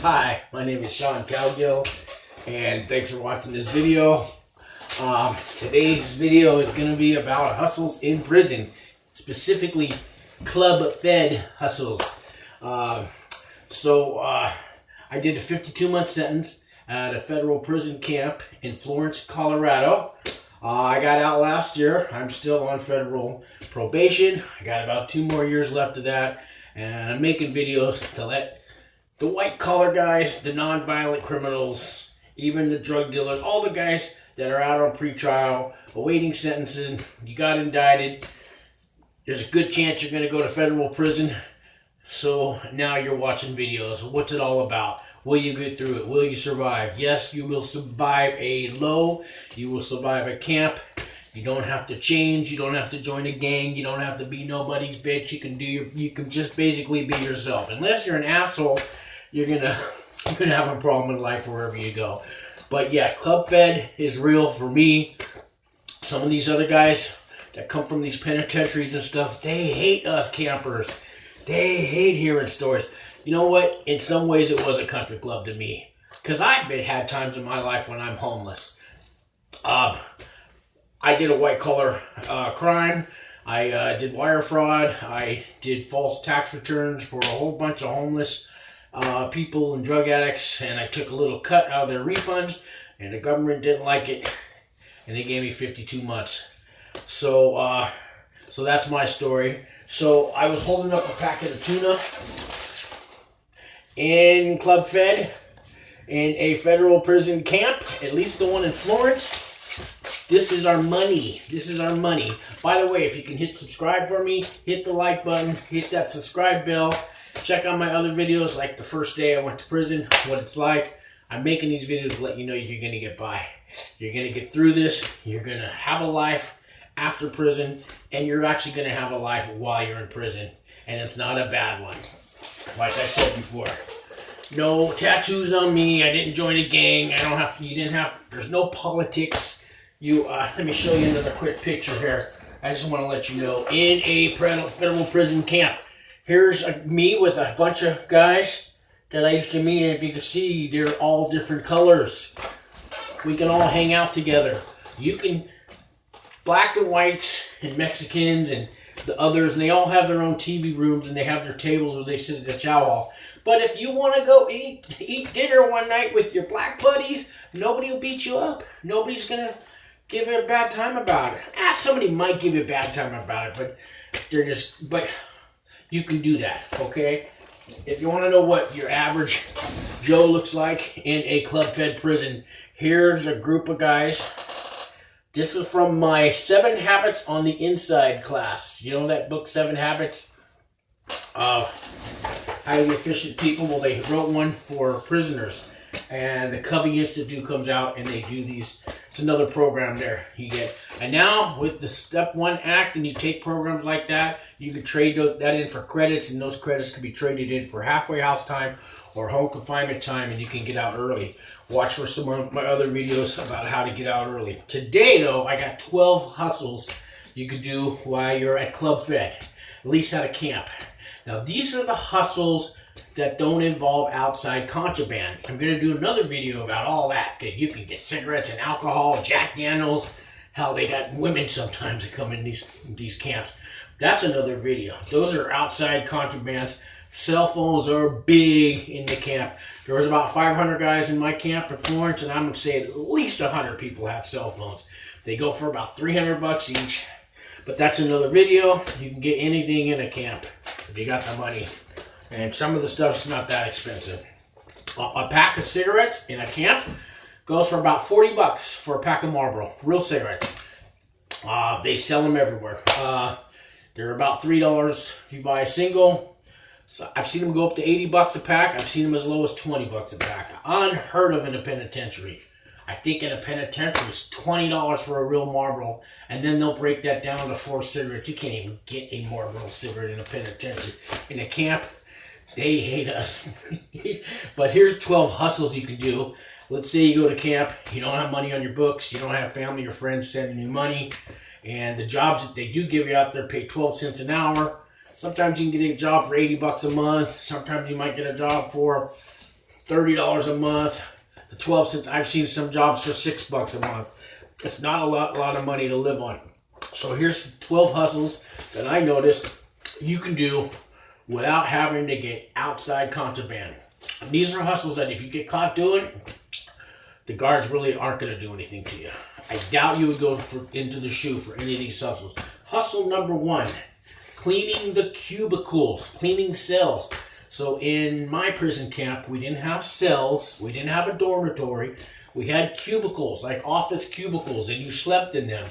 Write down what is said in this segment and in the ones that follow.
Hi, my name is Sean Calgill, and thanks for watching this video. Today's video is going to be about hustles in prison, specifically club-fed hustles. I did a 52-month sentence at a federal prison camp in Florence, Colorado. I got out last year. I'm still on federal probation. I got about 2 more years left of that, and I'm making videos to let the white-collar guys, the non-violent criminals, even the drug dealers, all the guys that are out on pretrial, awaiting sentencing, you got indicted, there's a good chance you're going to go to federal prison. So now you're watching videos. What's it all about? Will you get through it? Will you survive? Yes, you will survive a low. You will survive a camp. You don't have to change. You don't have to join a gang. You don't have to be nobody's bitch. You can just basically be yourself. Unless you're an asshole, you're gonna have a problem in life wherever you go. But yeah, club fed is real for me. Some of these other guys that come from these penitentiaries and stuff, they hate us campers. They hate hearing stories. You know what? In some ways, it was a country club to me. Because I've had times in my life when I'm homeless. I did a white-collar crime. I did wire fraud. I did false tax returns for a whole bunch of homeless people and drug addicts. And I took a little cut out of their refunds. And the government didn't like it. And they gave me 52 months. So that's my story. So I was holding up a packet of tuna in Club Fed in a federal prison camp, at least the one in Florence. This is our money. This is our money. By the way, if you can hit subscribe for me, hit the like button, hit that subscribe bell. Check out my other videos like the first day I went to prison, what it's like. I'm making these videos to let you know you're going to get by. You're going to get through this. You're going to have a life after prison, and you're actually going to have a life while you're in prison. And it's not a bad one. Like I said before. No tattoos on me. I didn't join a gang. There's no politics. Let me show you another quick picture here. I just want to let you know. In a federal prison camp. Here's me with a bunch of guys that I used to meet. And if you can see, they're all different colors. We can all hang out together. You can... Black and whites and Mexicans and the others, and they all have their own TV rooms and they have their tables where they sit at the chow hall. But if you want to go eat dinner one night with your black buddies, nobody will beat you up. Nobody's going to give you a bad time about it. Somebody might give you a bad time about it, but you can do that, okay? If you want to know what your average Joe looks like in a club-fed prison, here's a group of guys. This is from my 7 Habits on the Inside class. You know that book, 7 Habits of Highly Efficient People? Well, they wrote one for prisoners. And the Covey Institute comes out and they do these. It's another program there you get. And now with the Step 1 Act, and you take programs like that, you can trade that in for credits, and those credits can be traded in for halfway house time or home confinement time, and you can get out early. Watch for some of my other videos about how to get out early. Today, though, I got 12 hustles you could do while you're at Club Fed, at least at a camp. Now, these are the hustles that don't involve outside contraband. I'm going to do another video about all that, because you can get cigarettes and alcohol, Jack Daniels. Hell, they got women sometimes that come in these camps. That's another video. Those are outside contraband. Cell phones are big in the camp. There was about 500 guys in my camp in Florence, and I'm going to say at least 100 people had cell phones. They go for about $300 each. But that's another video. You can get anything in a camp if you got the money. And some of the stuff's not that expensive. A pack of cigarettes in a camp goes for about $40 for a pack of Marlboro. Real cigarettes. They sell them everywhere. They're about $3 if you buy a single. So I've seen them go up to $80 a pack. I've seen them as low as $20 a pack. Unheard of in a penitentiary. I think in a penitentiary it's $20 for a real Marlboro, and then they'll break that down to 4 cigarettes. You can't even get a Marlboro cigarette in a penitentiary. In a camp, they hate us. But here's 12 hustles you can do. Let's say you go to camp, you don't have money on your books, you don't have family or friends sending you money, and the jobs that they do give you out there pay 12 cents an hour. Sometimes you can get a job for $80 a month. Sometimes you might get a job for $30 a month to 12 cents. I've seen some jobs for $6 a month. It's not a lot of money to live on. So here's 12 hustles that I noticed you can do without having to get outside contraband. And these are hustles that if you get caught doing, the guards really aren't going to do anything to you. I doubt you would go into the shoe for any of these hustles. Hustle number 1, cleaning the cubicles, cleaning cells. So in my prison camp, we didn't have cells, we didn't have a dormitory. We had cubicles, like office cubicles, and you slept in them.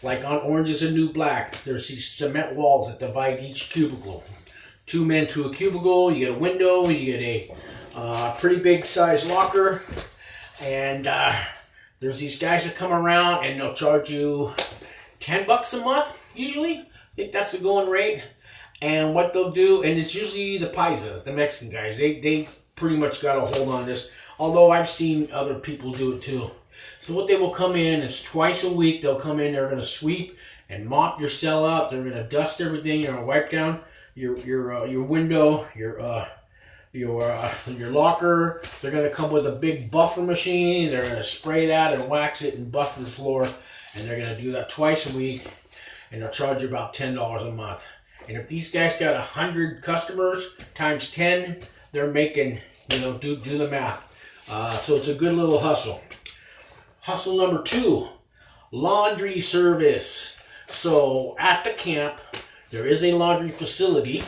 Like on Orange is the New Black, there's these cement walls that divide each cubicle. 2 men to a cubicle, you get a window, you get a pretty big size locker, and there's these guys that come around and they'll charge you $10 a month, usually. I think that's the going rate. And what they'll do, and it's usually the paisas, the Mexican guys, they pretty much got a hold on this, although I've seen other people do it too. So what they will come in is twice a week, they'll come in, they're going to sweep and mop your cell up, they're going to dust everything, you're going to wipe down your window, your locker. They're going to come with a big buffer machine, they're going to spray that and wax it and buffer the floor, and they're going to do that twice a week, and they'll charge you about $10 a month. And if these guys got 100 customers times 10, they're making, do the math. So it's a good little hustle. Hustle number 2, laundry service. So at the camp, there is a laundry facility.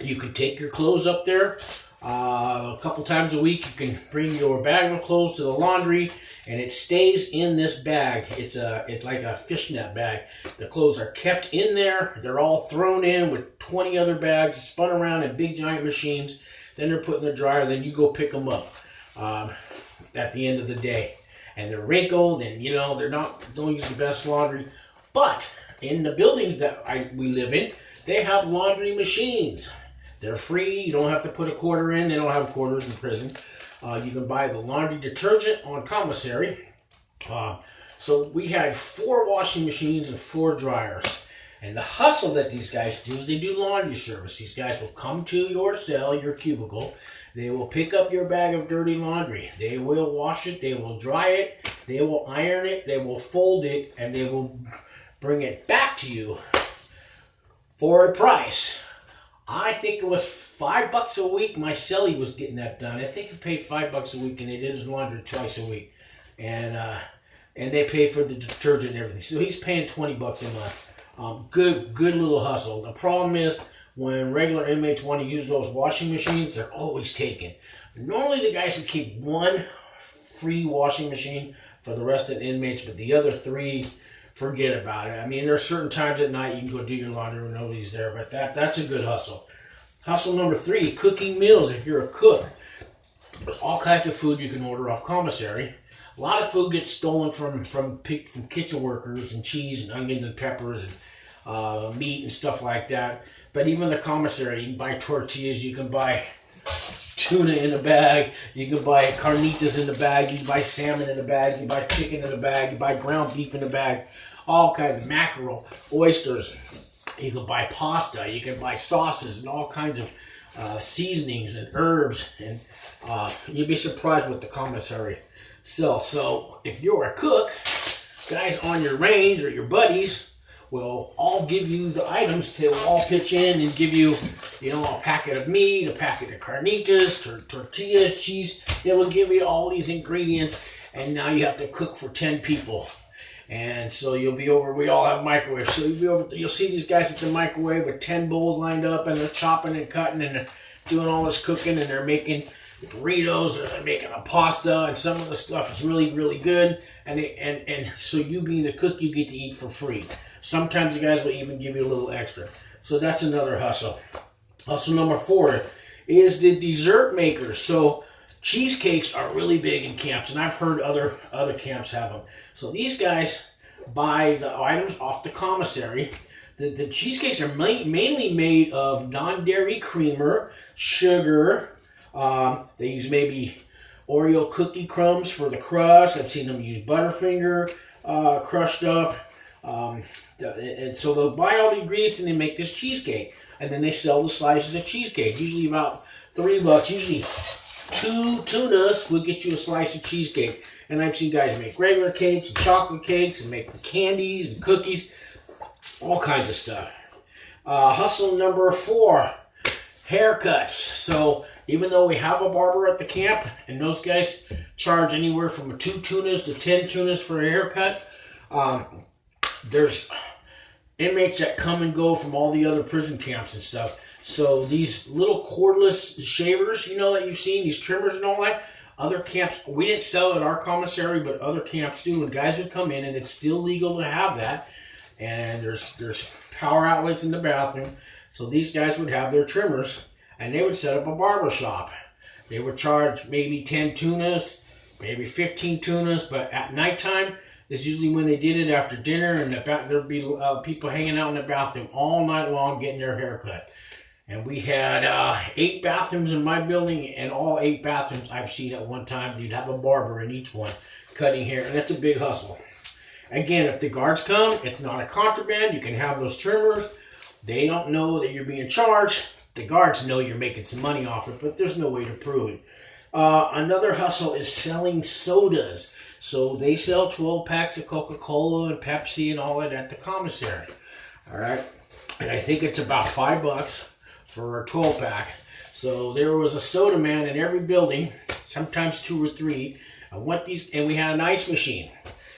You can take your clothes up there. A couple times a week, you can bring your bag of clothes to the laundry, and it stays in this bag. It's like a fishnet bag. The clothes are kept in there. They're all thrown in with 20 other bags, spun around in big giant machines. Then they're put in the dryer. Then you go pick them up at the end of the day. And they're wrinkled, and don't use the best laundry. But in the buildings that we live in, they have laundry machines. They're free. You don't have to put a quarter in. They don't have quarters in prison. You can buy the laundry detergent on commissary. So we had 4 washing machines and 4 dryers. And the hustle that these guys do is they do laundry service. These guys will come to your cell, your cubicle. They will pick up your bag of dirty laundry. They will wash it. They will dry it. They will iron it. They will fold it. And they will bring it back to you for a price. I think it was $5 a week. My cellie was getting that done. I think he paid $5 a week, and they did his laundry twice a week, and they paid for the detergent and everything. So he's paying $20 a month. Good little hustle. The problem is when regular inmates want to use those washing machines, they're always taken. Normally the guys would keep 1 free washing machine for the rest of the inmates, but the other 3, forget about it. I mean, there are certain times at night you can go do your laundry when nobody's there, but that's a good hustle. Hustle number 3, cooking meals. If you're a cook, there's all kinds of food you can order off commissary. A lot of food gets stolen from kitchen workers, and cheese and onions and peppers and meat and stuff like that. But even the commissary, you can buy tortillas, you can buy tuna in a bag, you can buy carnitas in the bag, you can buy salmon in a bag, you can buy chicken in a bag, you buy ground beef in a bag, all kinds of mackerel, oysters. You can buy pasta, you can buy sauces and all kinds of seasonings and herbs, and you'd be surprised what the commissary sells. So if you're a cook, guys on your range or your buddies will all give you the items. They will all pitch in and give you, a packet of meat, a packet of carnitas, tortillas, cheese. They will give you all these ingredients, and now you have to cook for 10 people. And so you'll be over, we all have microwaves, so you'll see these guys at the microwave with 10 bowls lined up, and they're chopping and cutting, and they're doing all this cooking, and they're making burritos, or they're making a pasta, and some of the stuff is really, really good. And so you being the cook, you get to eat for free. Sometimes the guys will even give you a little extra. So that's another hustle. Hustle number 4 is the dessert makers. So cheesecakes are really big in camps, and I've heard other camps have them. So these guys buy the items off the commissary. The cheesecakes are mainly made of non-dairy creamer, sugar. They use maybe Oreo cookie crumbs for the crust. I've seen them use Butterfinger crushed up. And so they'll buy all the ingredients and they make this cheesecake. And then they sell the slices of cheesecake, usually about $3. Usually 2 tunas will get you a slice of cheesecake. And I've seen guys make regular cakes and chocolate cakes and make candies and cookies, all kinds of stuff. Hustle number 4, haircuts. So even though we have a barber at the camp, and those guys charge anywhere from 2 tunas to 10 tunas for a haircut, there's inmates that come and go from all the other prison camps and stuff. So these little cordless shavers, you know, that you've seen, these trimmers and all that, other camps, we didn't sell it at our commissary, but other camps do, and guys would come in, and it's still legal to have that. And there's power outlets in the bathroom. So these guys would have their trimmers, and they would set up a barber shop. They would charge maybe 10 tunas, maybe 15 tunas, but at nighttime is usually when they did it after dinner, and there'd be people hanging out in the bathroom all night long getting their hair cut. And we had 8 bathrooms in my building, and all 8 bathrooms I've seen at one time, you'd have a barber in each one cutting hair, and that's a big hustle. Again, if the guards come, it's not a contraband. You can have those trimmers. They don't know that you're being charged. The guards know you're making some money off it, but there's no way to prove it. Another hustle is selling sodas. So they sell 12 packs of Coca-Cola and Pepsi and all that at the commissary. All right, and I think it's about $5 for a 12 pack. So there was a soda man in every building, sometimes 2 or 3. And we had an ice machine.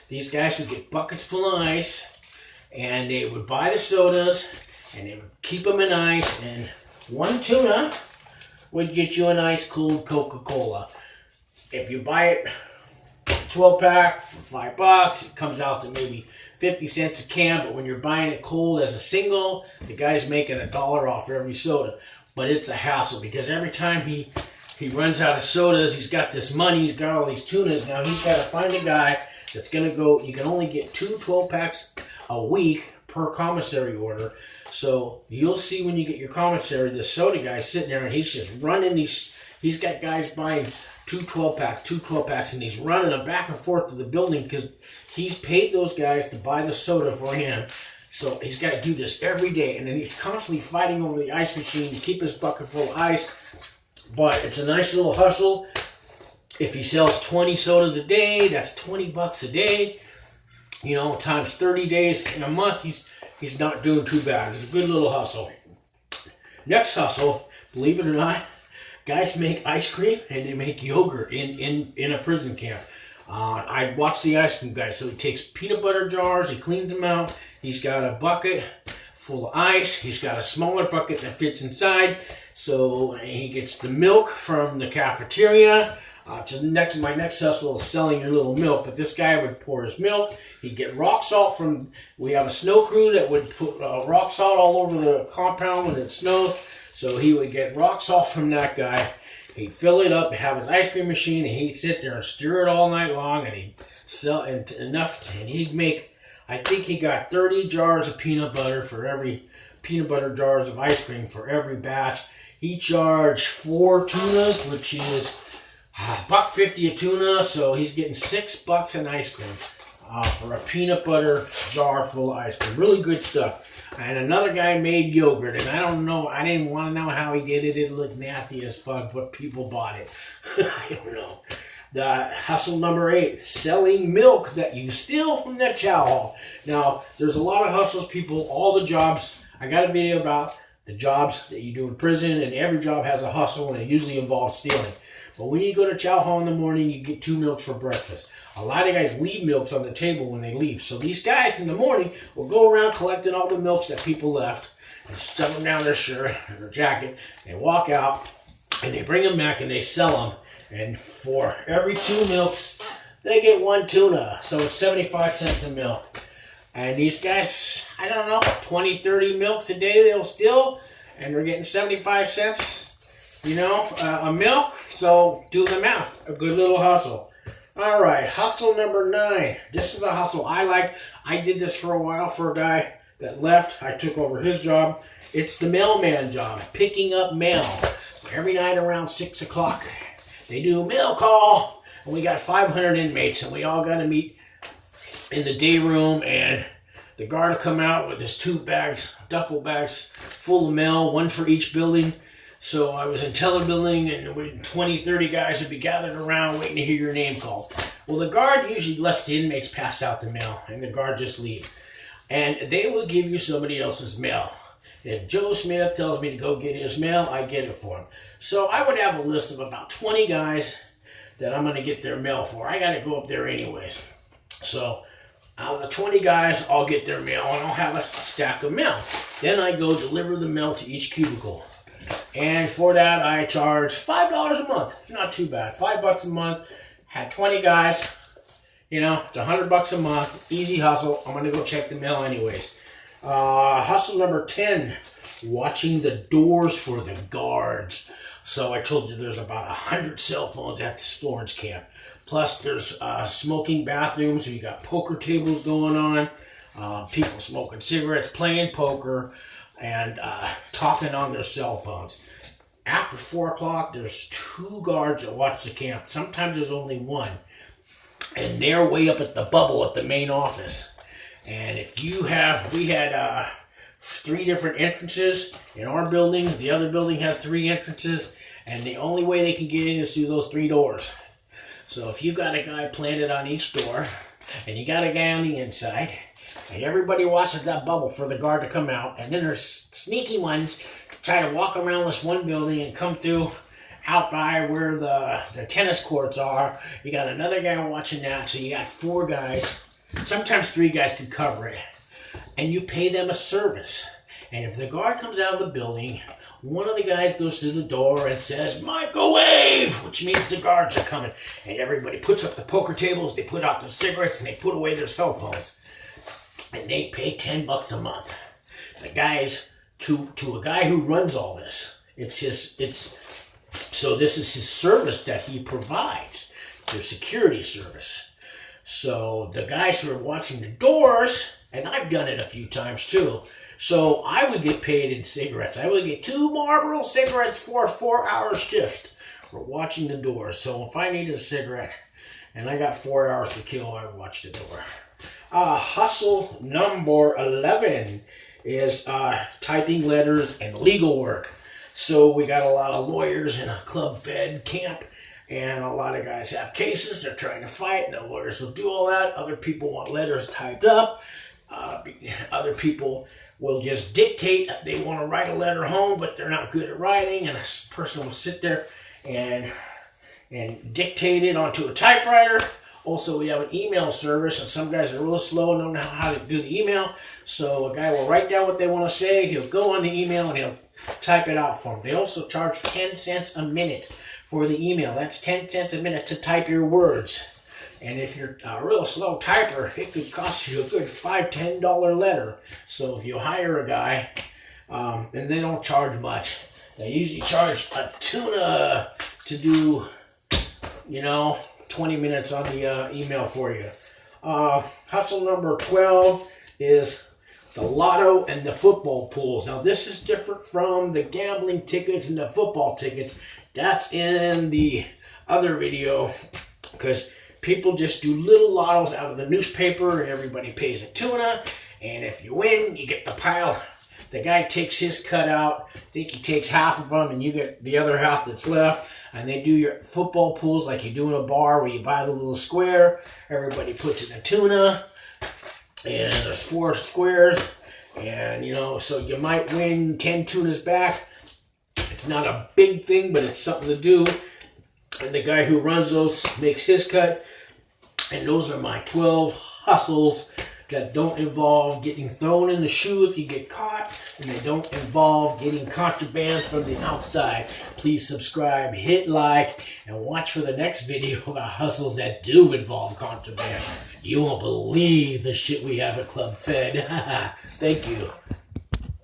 These guys would get buckets full of ice, and they would buy the sodas, and they would keep them in ice, and 1 tuna would get you an ice cold Coca-Cola. If you buy it 12 pack for $5, it comes out to maybe 50 cents a can, but when you're buying it cold as a single, the guy's making $1 off every soda. But it's a hassle, because every time he runs out of sodas, he's got this money, he's got all these tunas. Now he's got to find a guy that's going to go. You can only get 2 12 packs a week per commissary order. So you'll see when you get your commissary, the soda guy sitting there, and he's just running these. He's got guys buying 2 12 packs, and he's running them back and forth to the building because he's paid those guys to buy the soda for him. So he's got to do this every day, and then he's constantly fighting over the ice machine to keep his bucket full of ice. But it's a nice little hustle. If he sells 20 sodas a day, that's $20 a day. You know, times 30 days in a month, he's not doing too bad. It's a good little hustle. Next hustle, believe it or not, guys make ice cream and they make yogurt in a prison camp. I watched the ice cream guy. So he takes peanut butter jars, he cleans them out. He's got a bucket full of ice. He's got a smaller bucket that fits inside. So he gets the milk from the cafeteria. My next hustle is selling your little milk. But this guy would pour his milk. He'd get rock salt from, we have a snow crew that would put rock salt all over the compound when it snows. So he would get rock salt from that guy. He'd fill it up, have his ice cream machine, and he'd sit there and stir it all night long, and he'd sell enough, and he'd make, I think he got 30 jars of peanut butter for every, peanut butter jars of ice cream for every batch. He charged 4 tunas, which is $1.50 a tuna, so he's getting $6 in ice cream for a peanut butter jar full of ice cream. Really good stuff. And another guy made yogurt, and I don't know, I didn't want to know how he did it. It looked nasty as fuck, but people bought it. I don't know. The hustle number 8, selling milk that you steal from the chow hall. Now, there's a lot of hustles, people, all the jobs. I got a video about the jobs that you do in prison, and every job has a hustle, and it usually involves stealing. But when you go to chow hall in the morning, you get 2 milks for breakfast. A lot of guys leave milks on the table when they leave. So these guys in the morning will go around collecting all the milks that people left and stuff them down their shirt or their jacket. They walk out and they bring them back and they sell them. And for every 2 milks, they get 1 tuna. So it's 75 cents a milk. And these guys, I don't know, 20, 30 milks a day they'll steal. And they're getting 75 cents, you know, a milk. So do the math. A good little hustle. All right, hustle number 9. This is a hustle I like. I did this for a while for a guy that left. I took over his job. It's the mailman job, picking up mail. So every night around 6 o'clock, they do a mail call. And we got 500 inmates, and we all got to meet in the day room. And the guard will come out with his 2 bags, duffel bags full of mail, 1 for each building. So I was in Teller Building, and 20, 30 guys would be gathered around waiting to hear your name called. Well, the guard usually lets the inmates pass out the mail, and the guard just leave. And they will give you somebody else's mail. If Joe Smith tells me to go get his mail, I get it for him. So I would have a list of about 20 guys that I'm going to get their mail for. I got to go up there anyways. So out of the 20 guys, I'll get their mail, and I'll have a stack of mail. Then I go deliver the mail to each cubicle. And for that, I charge $5 a month. Not too bad. $5 a month. Had 20 guys. You know, it's $100 a month. Easy hustle. I'm going to go check the mail anyways. Hustle number 10. Watching the doors for the guards. So I told you there's about 100 cell phones at this Florence camp. Plus there's smoking bathrooms. So you got poker tables going on. People smoking cigarettes, playing poker, and talking on their cell phones. After 4 o'clock, there's 2 guards that watch the camp. Sometimes there's only 1. And they're way up at the bubble at the main office. And if you have, we had 3 different entrances in our building. The other building had 3 entrances. And the only way they can get in is through those 3 doors. So if you got a guy planted on each door, and you got a guy on the inside, and everybody watches that bubble for the guard to come out, and then there's sneaky ones try to walk around this one building and come through out by where the tennis courts are. You got another guy watching that, so you got 4 guys. Sometimes 3 guys could cover it. And you pay them a service. And if the guard comes out of the building, one of the guys goes through the door and says, "Microwave," which means the guards are coming. And everybody puts up the poker tables, they put out the cigarettes, and they put away their cell phones. And they pay $10 a month. The guys, to a guy who runs all this, so this is his service that he provides, their security service. So the guys who are watching the doors, and I've done it a few times too, so I would get paid in cigarettes. I would get 2 Marlboro cigarettes for a 4-hour shift for watching the doors. So if I needed a cigarette and I got 4 hours to kill, I would watch the door. Hustle number 11 is typing letters and legal work. So we got a lot of lawyers in a club fed camp, and a lot of guys have cases they're trying to fight, and the lawyers will do all that. Other people want letters typed up. Other people will just dictate. They want to write a letter home, but they're not good at writing, and a person will sit there and dictate it onto a typewriter. Also, we have an email service, and some guys are real slow and don't know how to do the email. So a guy will write down what they want to say. He'll go on the email, and he'll type it out for them. They also charge 10 cents a minute for the email. That's 10 cents a minute to type your words. And if you're a real slow typer, it could cost you a good $5, $10 letter. So if you hire a guy, and they don't charge much. They usually charge a tuna to do, 20 minutes on the email for you. Hustle number 12 is the lotto and the football pools. Now this is different from the gambling tickets and the football tickets. That's in the other video, because people just do little lottos out of the newspaper and everybody pays a tuna. And if you win, you get the pile. The guy takes his cut out. I think he takes half of them and you get the other half that's left. And they do your football pools like you do in a bar where you buy the little square. Everybody puts in a tuna. And there's 4 squares. And, so you might win 10 tunas back. It's not a big thing, but it's something to do. And the guy who runs those makes his cut. And those are my 12 hustles that don't involve getting thrown in the shoe if you get caught, and they don't involve getting contraband from the outside. Please subscribe, hit like, and watch for the next video about hustles that do involve contraband. You won't believe the shit we have at Club Fed. Thank you.